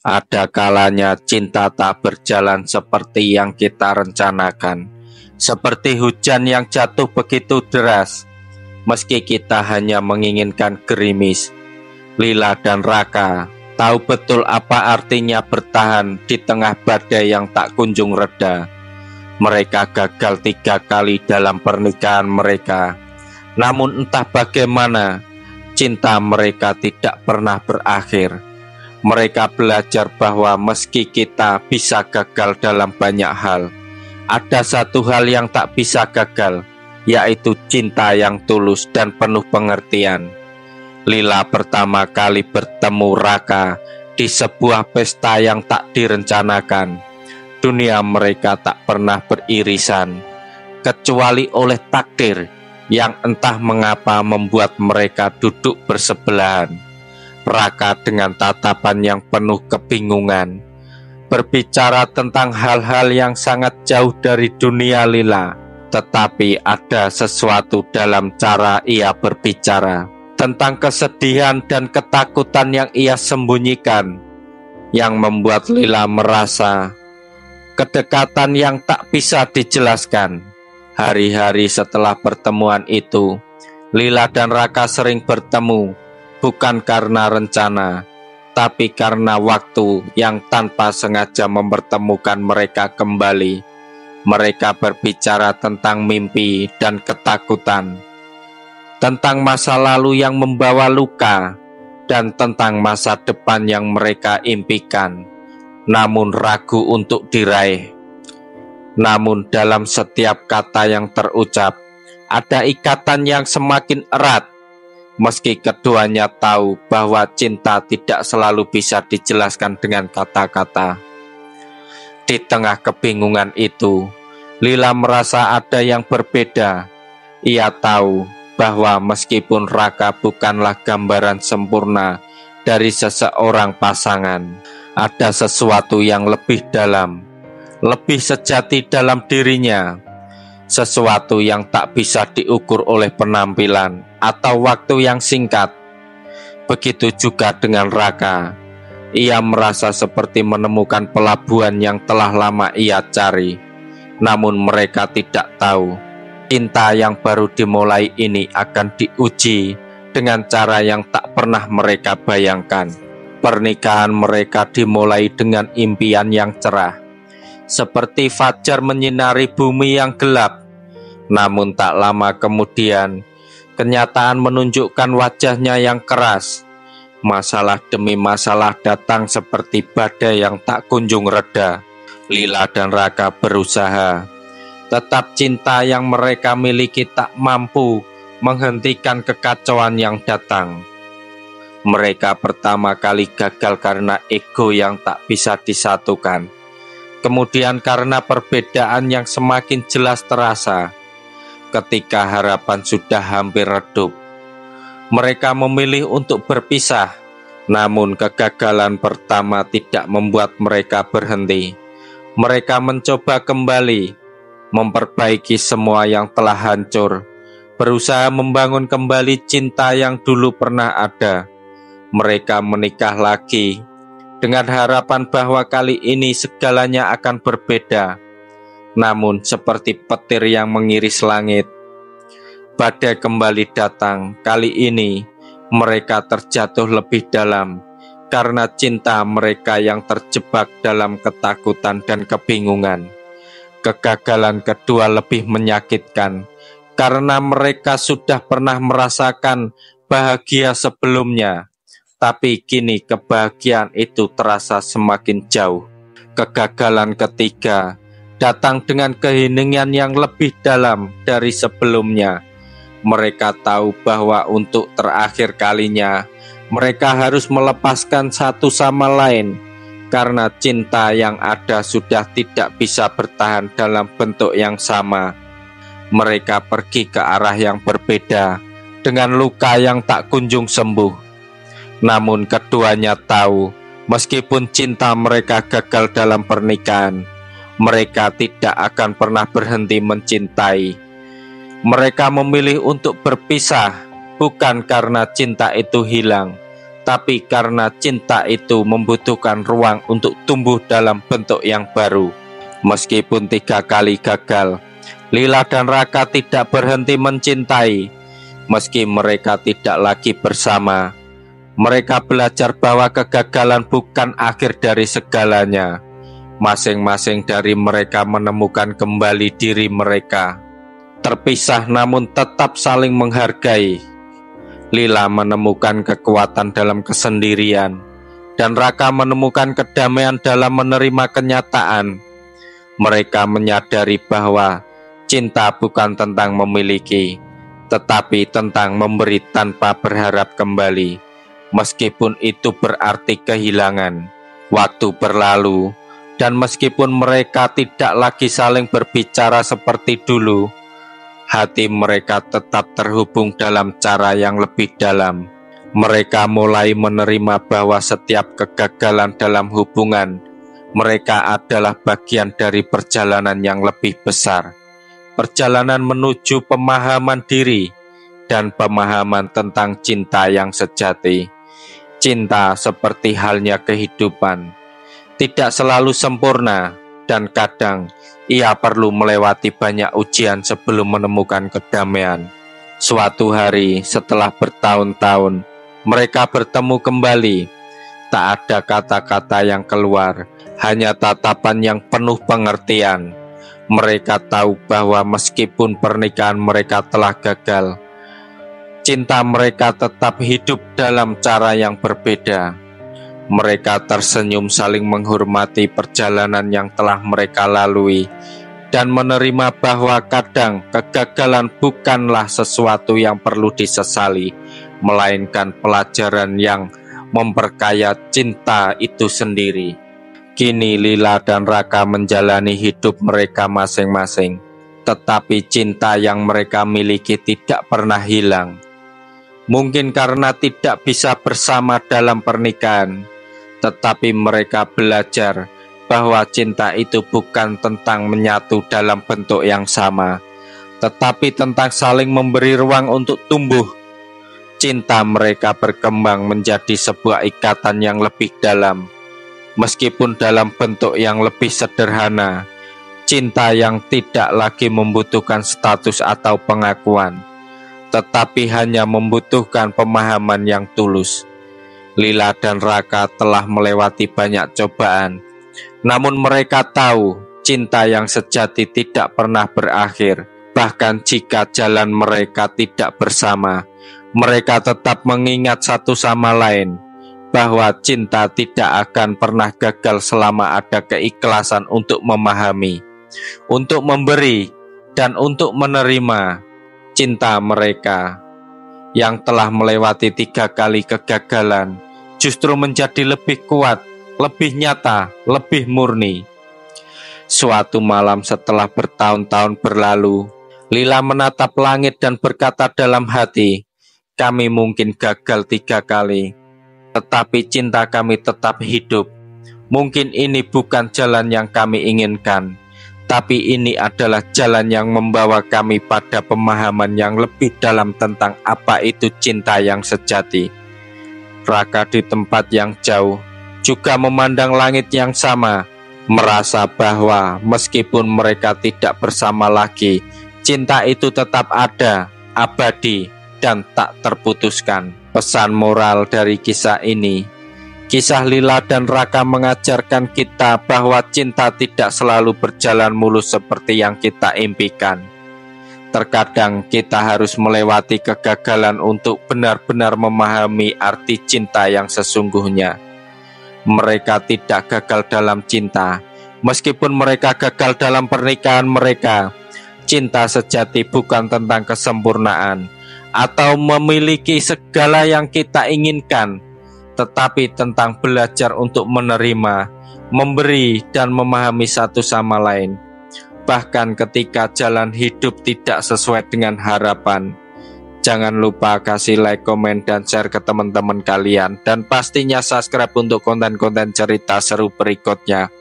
Ada kalanya cinta tak berjalan seperti yang kita rencanakan, seperti hujan yang jatuh begitu deras. Meski kita hanya menginginkan gerimis, Lila dan Raka tahu betul apa artinya bertahan di tengah badai yang tak kunjung reda. Mereka gagal 3 kali dalam pernikahan mereka, namun entah bagaimana cinta mereka tidak pernah berakhir. Mereka belajar bahwa meski kita bisa gagal dalam banyak hal, ada satu hal yang tak bisa gagal, yaitu cinta yang tulus dan penuh pengertian. Lila pertama kali bertemu Raka di sebuah pesta yang tak direncanakan. Dunia mereka tak pernah beririsan, kecuali oleh takdir yang entah mengapa membuat mereka duduk bersebelahan. Raka dengan tatapan yang penuh kebingungan berbicara tentang hal-hal yang sangat jauh dari dunia Lila, tetapi ada sesuatu dalam cara ia berbicara tentang kesedihan dan ketakutan yang ia sembunyikan, yang membuat Lila merasa kedekatan yang tak bisa dijelaskan. Hari-hari setelah pertemuan itu, Lila dan Raka sering bertemu, bukan karena rencana, tapi karena waktu yang tanpa sengaja mempertemukan mereka kembali. Mereka berbicara tentang mimpi dan ketakutan, tentang masa lalu yang membawa luka, dan tentang masa depan yang mereka impikan, namun ragu untuk diraih. Namun dalam setiap kata yang terucap, ada ikatan yang semakin erat. Meski keduanya tahu bahwa cinta tidak selalu bisa dijelaskan dengan kata-kata. Di tengah kebingungan itu, Lila merasa ada yang berbeda. Ia tahu bahwa meskipun Raka bukanlah gambaran sempurna dari seseorang pasangan, ada sesuatu yang lebih dalam, lebih sejati dalam dirinya. Sesuatu yang tak bisa diukur oleh penampilan atau waktu yang singkat. Begitu juga dengan Raka. Ia merasa seperti menemukan pelabuhan yang telah lama ia cari. Namun mereka tidak tahu, cinta yang baru dimulai ini akan diuji dengan cara yang tak pernah mereka bayangkan. Pernikahan mereka dimulai dengan impian yang cerah, seperti fajar menyinari bumi yang gelap. Namun tak lama kemudian, kenyataan menunjukkan wajahnya yang keras. Masalah demi masalah datang seperti badai yang tak kunjung reda. Lila dan Raka berusaha, tetap cinta yang mereka miliki tak mampu menghentikan kekacauan yang datang. Mereka pertama kali gagal karena ego yang tak bisa disatukan. Kemudian karena perbedaan yang semakin jelas terasa. Ketika harapan sudah hampir redup, mereka memilih untuk berpisah. Namun kegagalan pertama tidak membuat mereka berhenti. Mereka mencoba kembali, memperbaiki semua yang telah hancur, berusaha membangun kembali cinta yang dulu pernah ada. Mereka menikah lagi, dengan harapan bahwa kali ini segalanya akan berbeda. Namun seperti petir yang mengiris langit, badai kembali datang. Kali ini mereka terjatuh lebih dalam, karena cinta mereka yang terjebak dalam ketakutan dan kebingungan. Kegagalan kedua lebih menyakitkan, karena mereka sudah pernah merasakan bahagia sebelumnya. Tapi kini kebahagiaan itu terasa semakin jauh. Kegagalan ketiga datang dengan keheningan yang lebih dalam dari sebelumnya. Mereka tahu bahwa untuk terakhir kalinya mereka harus melepaskan satu sama lain, karena cinta yang ada sudah tidak bisa bertahan dalam bentuk yang sama. Mereka pergi ke arah yang berbeda dengan luka yang tak kunjung sembuh. Namun keduanya tahu, meskipun cinta mereka gagal dalam pernikahan, mereka tidak akan pernah berhenti mencintai. Mereka memilih untuk berpisah, bukan karena cinta itu hilang, tapi karena cinta itu membutuhkan ruang untuk tumbuh dalam bentuk yang baru. Meskipun 3 kali gagal, Lila dan Raka tidak berhenti mencintai. Meski mereka tidak lagi bersama, mereka belajar bahwa kegagalan bukan akhir dari segalanya. Masing-masing dari mereka menemukan kembali diri mereka, terpisah namun tetap saling menghargai. Lila menemukan kekuatan dalam kesendirian, dan Raka menemukan kedamaian dalam menerima kenyataan. Mereka menyadari bahwa cinta bukan tentang memiliki, tetapi tentang memberi tanpa berharap kembali, meskipun itu berarti kehilangan. Waktu berlalu, dan meskipun mereka tidak lagi saling berbicara seperti dulu, hati mereka tetap terhubung dalam cara yang lebih dalam. Mereka mulai menerima bahwa setiap kegagalan dalam hubungan mereka adalah bagian dari perjalanan yang lebih besar. Perjalanan menuju pemahaman diri dan pemahaman tentang cinta yang sejati. Cinta seperti halnya kehidupan, tidak selalu sempurna, dan kadang ia perlu melewati banyak ujian sebelum menemukan kedamaian. Suatu hari setelah bertahun-tahun, mereka bertemu kembali. Tak ada kata-kata yang keluar, hanya tatapan yang penuh pengertian. Mereka tahu bahwa meskipun pernikahan mereka telah gagal, cinta mereka tetap hidup dalam cara yang berbeda. Mereka tersenyum saling menghormati perjalanan yang telah mereka lalui, dan menerima bahwa kadang kegagalan bukanlah sesuatu yang perlu disesali, melainkan pelajaran yang memperkaya cinta itu sendiri. Kini Lila dan Raka menjalani hidup mereka masing-masing, tetapi cinta yang mereka miliki tidak pernah hilang. Mungkin karena tidak bisa bersama dalam pernikahan, tetapi mereka belajar bahwa cinta itu bukan tentang menyatu dalam bentuk yang sama, tetapi tentang saling memberi ruang untuk tumbuh. Cinta mereka berkembang menjadi sebuah ikatan yang lebih dalam. Meskipun dalam bentuk yang lebih sederhana, cinta yang tidak lagi membutuhkan status atau pengakuan, tetapi hanya membutuhkan pemahaman yang tulus. Lila dan Raka telah melewati banyak cobaan, namun mereka tahu cinta yang sejati tidak pernah berakhir. Bahkan jika jalan mereka tidak bersama, mereka tetap mengingat satu sama lain bahwa cinta tidak akan pernah gagal selama ada keikhlasan untuk memahami, untuk memberi, dan untuk menerima. Cinta mereka yang telah melewati 3 kali kegagalan justru menjadi lebih kuat, lebih nyata, lebih murni. Suatu malam setelah bertahun-tahun berlalu, Lila menatap langit dan berkata dalam hati, "Kami mungkin gagal 3 kali, tetapi cinta kami tetap hidup. Mungkin ini bukan jalan yang kami inginkan, tapi ini adalah jalan yang membawa kami pada pemahaman yang lebih dalam tentang apa itu cinta yang sejati." Raka di tempat yang jauh juga memandang langit yang sama, merasa bahwa meskipun mereka tidak bersama lagi, cinta itu tetap ada, abadi, dan tak terputuskan. Pesan moral dari kisah ini, kisah Lila dan Raka mengajarkan kita bahwa cinta tidak selalu berjalan mulus seperti yang kita impikan. Terkadang kita harus melewati kegagalan untuk benar-benar memahami arti cinta yang sesungguhnya. Mereka tidak gagal dalam cinta, meskipun mereka gagal dalam pernikahan mereka. Cinta sejati bukan tentang kesempurnaan atau memiliki segala yang kita inginkan, tetapi tentang belajar untuk menerima, memberi, dan memahami satu sama lain. Bahkan ketika jalan hidup tidak sesuai dengan harapan. Jangan lupa kasih like, komen, dan share ke teman-teman kalian. Dan pastinya subscribe untuk konten-konten cerita seru berikutnya.